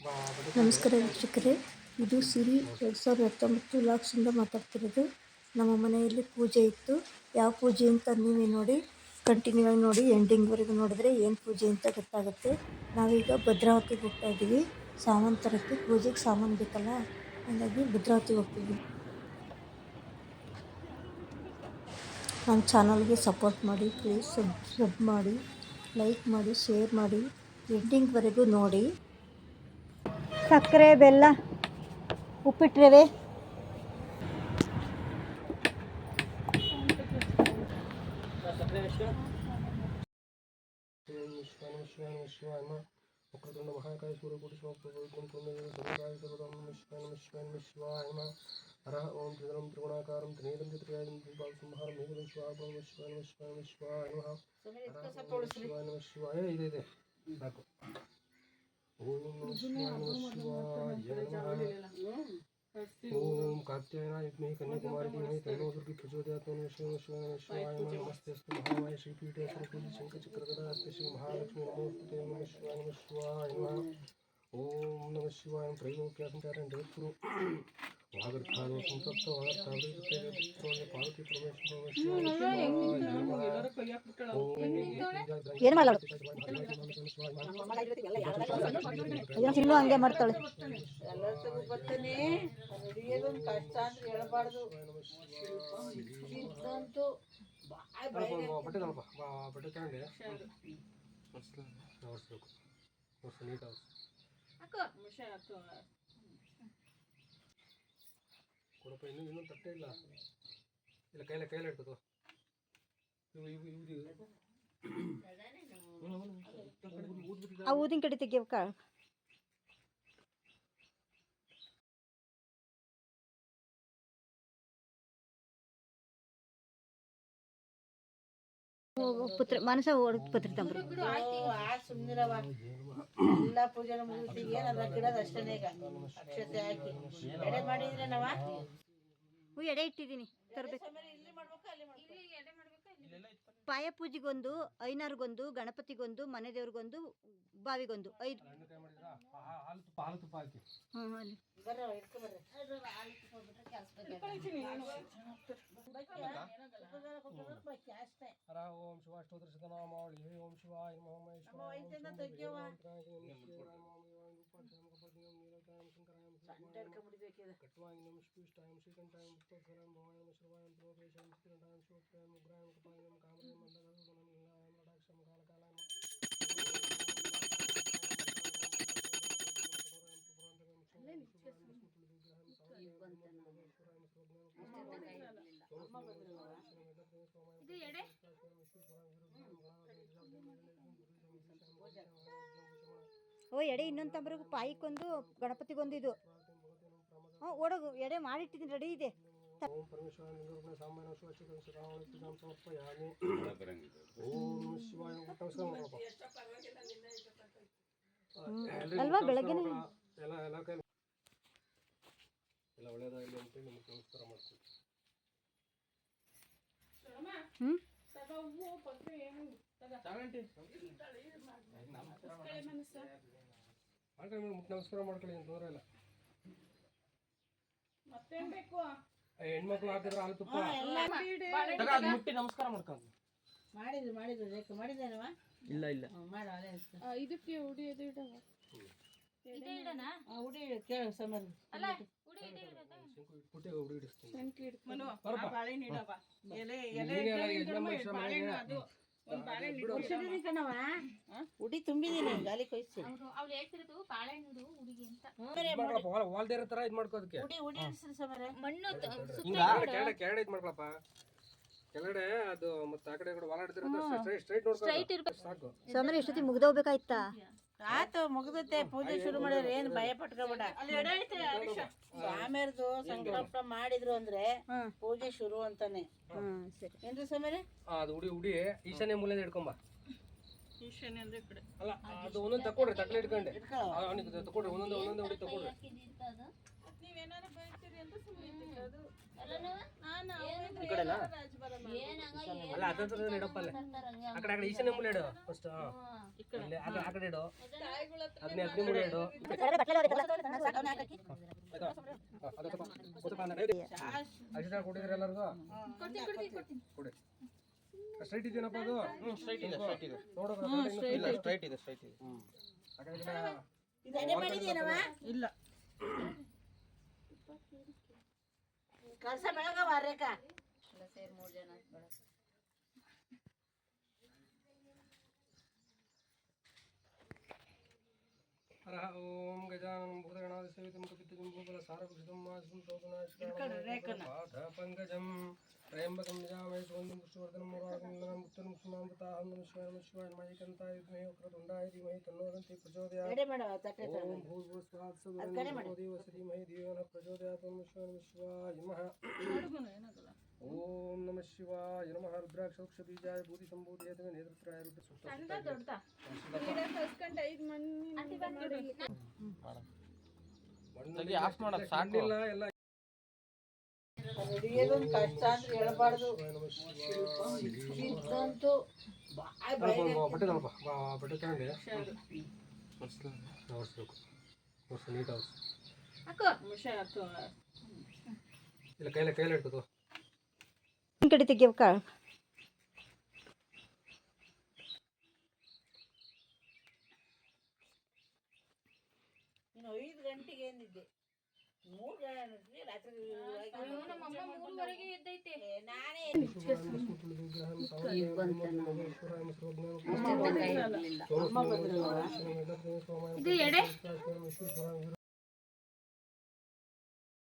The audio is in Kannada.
ನಮಸ್ಕಾರ ವೀಕ್ಷಕರೇ, ಇದು ಸಿರಿ 2019 ವ್ಲಾಗ್ಸಿಂದ ಮಾತಾಡ್ತಿರೋದು. ನಮ್ಮ ಮನೆಯಲ್ಲಿ ಪೂಜೆ ಇತ್ತು. ಯಾವ ಪೂಜೆ ಅಂತ ನೀವೇ ನೋಡಿ, ಕಂಟಿನ್ಯೂ ಆಗಿ ನೋಡಿ, ಎಂಡಿಂಗ್ವರೆಗೂ ನೋಡಿದ್ರೆ ಏನು ಪೂಜೆ ಅಂತ ಗೊತ್ತಾಗುತ್ತೆ. ನಾವೀಗ ಭದ್ರಾವತಿಗೆ ಹೋಗ್ತಾ ಇದ್ದೀವಿ. ಸಾಮಾನು ತರೋಕ್ಕೆ, ಪೂಜೆಗೆ ಸಾಮಾನು ಬೇಕಲ್ಲ, ಹಾಗಾಗಿ ಭದ್ರಾವತಿಗೆ ಹೋಗ್ತಿದ್ವಿ. ನಮ್ಮ ಚಾನಲ್ಗೆ ಸಪೋರ್ಟ್ ಮಾಡಿ, ಪ್ಲೀಸ್ ಸಬ್ಸ್ಕ್ರೈಬ್ ಮಾಡಿ, ಲೈಕ್ ಮಾಡಿ, ಶೇರ್ ಮಾಡಿ, ಎಂಡಿಂಗ್ವರೆಗೂ ನೋಡಿ. ಸಕ್ಕರೆ, ಬೆಲ್ಲ, ಉಪ್ಪಿಟ್ಟು ರವೆ, ವಕ್ರತುಂಡ ಮಹಾಕಾಯ ಸೂರ್ಯಕೋಟಿ ಹರಃ ಓಂ ತ್ರಿದಳಂ ತ್ರಿಗುಣಾಕಾರಂ ತ್ರಿನೇತ್ರಂ ಚತುರ್ಯಾಯಂ ದ್ವಿಪಾದ ಸಂಹಾರಂ ಮೇಘದಂ ಶಿವಾಯ ನಮಃ ಶಿವಾಯ ಇದೆ ಸಾಕು. ಓಂ ನಮಃ ಶಿವಾಯ ನಮಃ. ಓಂ ಕಾತ್ಯಾಯನಾಯ ವಿದ್ಮಹಿ ಕನ್ಯಾಕುಮಾರಿ ಧೀಮಹಿ ತನ್ನೋ ದುರ್ಗಿ ಪ್ರಚೋದಯಾತ್. ಓಂ ಶಿವಾಯ ನಮಃ. ನಮಸ್ತೆಸ್ತು ಮಹಾಮಾಯ ಶ್ರೀಪೀಠೆ ಸರ್ವಪೂಜ್ಯ ಶಂಖಚಕ್ರಗದಾಸ್ತೆ ಶ್ರೀ ಮಹಾಲಕ್ಷ್ಮೀ ನಮೋಸ್ತುತೆ. ನಮಃ ಶಿವಾಯ ನಮಃ. ಓಂ ನಮಃ ಶಿವಾಯ. ತ್ರೈಲೋಕ್ಯ ಸಂಚಾರಂ ಜಗದ್ಗುರು ವಾಗರ್ಥಾದೋ ಸಂತಪ್ತ ವಾಗರ್ಥಾವೃತ್ಯ ಪಾರ್ವತಿ ಪರಮೇಶ್ವರ ಏನು ಮಾಡಲ್ಲ ಸಿಲ್ಲು ಹಂಗೆ ಮಾಡ್ತಾಳೆ. ಎಲ್ಲರಿಗೂ ಬರ್ತಾನೆ ಹಿಡಿಯೋದೊಂದು ಕಷ್ಟ ಅಂತ ಹೇಳ್ಬಾರ್ದು. ಇದಂತೂ ಬಟ್ಟೆ ತಗೊಂಡೆ ನೀಟ್ ಕೊಡಪ್ಪ. ಇನ್ನೊಂದು ತಟ್ಟೆ ಇಲ್ಲ ಕೈಲ ಇರ್ತದ. ಆ ಊದಿನ ಕಡೆ ತೆಗಿಯಕ್ಕ. ಪುತ್ರ ಮನಸ ಪುತ್ರ ತಂಬ್ರು ಸುಮ್ಮನಿರವ. ಎಲ್ಲ ಪೂಜೆನ ಮುಗಿಸ್ತೀವಿ, ಏನಾರ ಗಿಡದ ಅಷ್ಟೇ. ಈಗ ಅಕ್ಷತೆ ಹಾಕಿ ಎಡೆ ಮಾಡಿದ್ರೆ ನಾವ ಎಡೆ ಇಟ್ಟಿದ್ದೀನಿ ತರಬೇಕು. ಪಾಯ ಪೂಜೆಗೊಂದು, ಐನಾರ್ಗೊಂದು, ಗಣಪತಿಗೊಂದು, ಮನೆ ದೇವ್ರಿಗೊಂದು, ಬಾವಿಗೊಂದು 5. ಓಂ ಶಿವಾಷ್ಟೋತ್ರ ಶತನಾಮಾವಳಿ. ಓಂ ಶಿವಾಯ ಓ ಎಡೆ ಇನ್ನೊಂದು ತಂಬ್ರಿಗೂ, ಪಾಯಕ್ಕೊಂದು, ಗಣಪತಿಗೊಂದು. ಇದು ಓಡೋಗು ಎಡೆ ಮಾಡಿಟ್ಟಿದ್ದೀನಿ, ರೆಡಿ ಇದೆ. ಓಂ ಪರಮೇಶ್ವರ ಸಾಮಾನ್ಯ ಸಮರ್ಪಯಾಮಿ. ಓಂ ಶಿವಾಯ. ಅಲ್ವಾ ಬೆಳಗ್ಗೆ ಎಲ್ಲ ಒಳ್ಳೆಯದಾಗಲಿ ಅಂತೇಳಿ ನಿಮಗೆ ನಮಸ್ಕಾರ ಮಾಡ್ತೀನಿ. ನಮಸ್ಕಾರ ಮಾಡ್ಕೊಳ್ಳಿ, ಏನು ತೊಂದರೆ ಇಲ್ಲ. ಹೆಣ್ಮಕ್ಳು ಹಾಕಿದ್ರೆ ಹಾಲು ತುಪ್ಪ ಮುಟ್ಟಿ ನಮಸ್ಕಾರ ಮಾಡ್ಕೊಂಡು ಮಾಡಿದ್ದೇನವ. ಇಲ್ಲ ಇದಕ್ಕೆ ಉಡಿಯೋದು ಉಡಿ ಕೇಳು ಸಮರ್. ಉಡಿ ತುಂಬಿದೀನಿ, ಗಾಲಿ ಕೊಯ್ಸಿ ವಾಲ್ದೇ ತರ ಇದ್ ಮಾಡ್ಕೋದಕ್ಕೆ ಉಡಿ ಉಡಿ ಸಮರ. ಕೆಳಗಡೆ ಇದ್ ಮಾಡ್ಕೊಳಪ್ಪ. ಕೆಳಗಡೆ ಅದು ಮತ್ತೆ ಆ ಕಡೆ ವಾಲಾಡ್ತಿರೋದು ಸ್ಟ್ರೈಟ್ ನೋಡ್ಕೊಂಡು ಸಾಕು. ಸಮರ ಎಷ್ಟೊತ್ತಿ ಮುಗ್ದೋಗ್ಬೇಕಾಯ್ತಾ? ಆತು ಮುಗ್ದತ್ತೆ. ಪೂಜೆ ಶುರು ಮಾಡಿದ್ರೆ ಏನು ಭಯ ಪಟ್ಕೋಬೇಡ. ಸ್ವಾಮಿಯರ್ದು ಸಂಕಲ್ಪ ಮಾಡಿದ್ರು ಅಂದ್ರೆ ಪೂಜೆ ಶುರು ಅಂತಾನೆ. ಏನ್ರಿ ಸಮರೆ? ಅದು ಉಡಿ ಈಶಾನ್ಯ ಮೂಲೆಯಿಂದ ಹಿಡ್ಕೊಂಬ. ಈಶಾನ್ಯ ಅಂದ್ರೆ ಕಡೆ ಅಲ್ಲ, ಅದು ಒಂದೊಂದು ತಕೊಡ್ರಿ, ತಕ್ಕಲೆ ಹಿಡ್ಕೊಂಡೆ ತಕೊಡ್ರಿ, ಒಂದೊಂದು ಉಡಿ ತಕೊಡ್ರಿ. ನೀವೇನಾರು ಬೈತೀರಿ ಈ ಕಡೆನಾ ಅಲ್ಲ ಹತ್ರ ಇಡಪ್ಪ ಅಲ್ಲೇ ಆ ಕಡೆ ಈಶಾನ್ಯ ಮೂಲೆ ಇಡು ಫಸ್ಟ್ ಅಲ್ಲಿ ಆ ಕಡೆ ಇಡು ಅಗ್ನಿ ಮೂಲೆ ಇಡು ಅಕ್ಷರ ಕೊಟ್ಟಿದ್ರೆ ಎಲ್ಲರಿಗೂ ಕೊಡಿ ಸ್ಟ್ರೈಟ್ ಇದೆಯೇನಪ್ಪ ಅದು ಸ್ಟ್ರೈಟ್ ಇದೆ ನೋಡೋದು ಸ್ಟ್ರೈಟ್ ಇದೆ ಇಲ್ಲ ಕಳ್ಸ ಬೆಳಗವ ರೇಖಾ ಸೇರಿ 3 ಜನ ಬೆಳಗ್ಗೆ ಹರ ಓಂ ಗಜಾನನ ಭೂತಗಣಾದಿ ಸೇವಿತಂ ಕಪಿತಂ ಭೂಬಲ ಸಾರಭೂಷಿತಂ ಮಾಸುಂ ತೋಕನಾಶಕಂ ಪಂಕಜಂ ತ್ರಯಂಬಕಂ ಯಜಾಮಹೇ ಸುಗಂಧಿಂ ಪುಷ್ಟಿವರ್ಧನಂ ಮುರಾರಿಂ ಉತ್ತರಂ ಸುಮಾಮೃತಾಹಂ ನಮಃ ಶಿವಾಯ ಮೈಕಂತಾಯ ವಿದ್ಮಹೇ ವಕ್ರತುಂಡಾಯ ಧೀಮಹಿ ತನ್ನೋ ದಂತಿ ಪ್ರಚೋದಯಾತ್ ಎಡೆ ಮಾಡವ ತಟ್ಟೆ ಓಂ ಭೂರ್ಭುವಃ ಸ್ವಃ ದೇವ ಶ್ರೀಮಹಿ ದೇವನ ಪ್ರಚೋದಯಾತ್ ಓಂ ಶಿವಾಯ ನಮಃ ಓಂ ನಮಃ ಶಿವಾಯ ನಮಃ ರುದ್ರಾಕ್ಷ ಬೀಜಾಯ ಬೂದಿ ಸಂಭೂತಿಯೇತನ ನೇತೃತ್ರಾಯ ರೂಪ ಸುತ್ತ ಆಫ್ ಮಾಡೋದು ಸಾಕು ಎಲ್ಲ ಹಿಡಿಯೋದೊಂದು ಕಷ್ಟ ಅಂದ್ರೆ ಹೇಳ್ಬಾರ್ದು ಇದಂತೂ ಬಟ್ಟೆ ತಗೊಳಪ್ಪ ಬಟ್ಟೆ ತಗೊಂಡೆ ಒರೆಸ್ಬೇಕು ಒರೆಸು ನೀಟ್ ಒರೆಸು ಇಲ್ಲ ಕೈಲೇ ಇಡ್ತದೆ ಕಡೆ ತೆಗಿಯಕ್ಕ ನೀನು 5 ಗಂಟೆಗೆ ಏನಿದ್ದೆ 3 ಗಂಟೆ ರಾತ್ರಿ ಮೂರುವರೆಗೆ ಎದ್ದೈತೆ ನಾನೇ ಇದು ಎಡೆ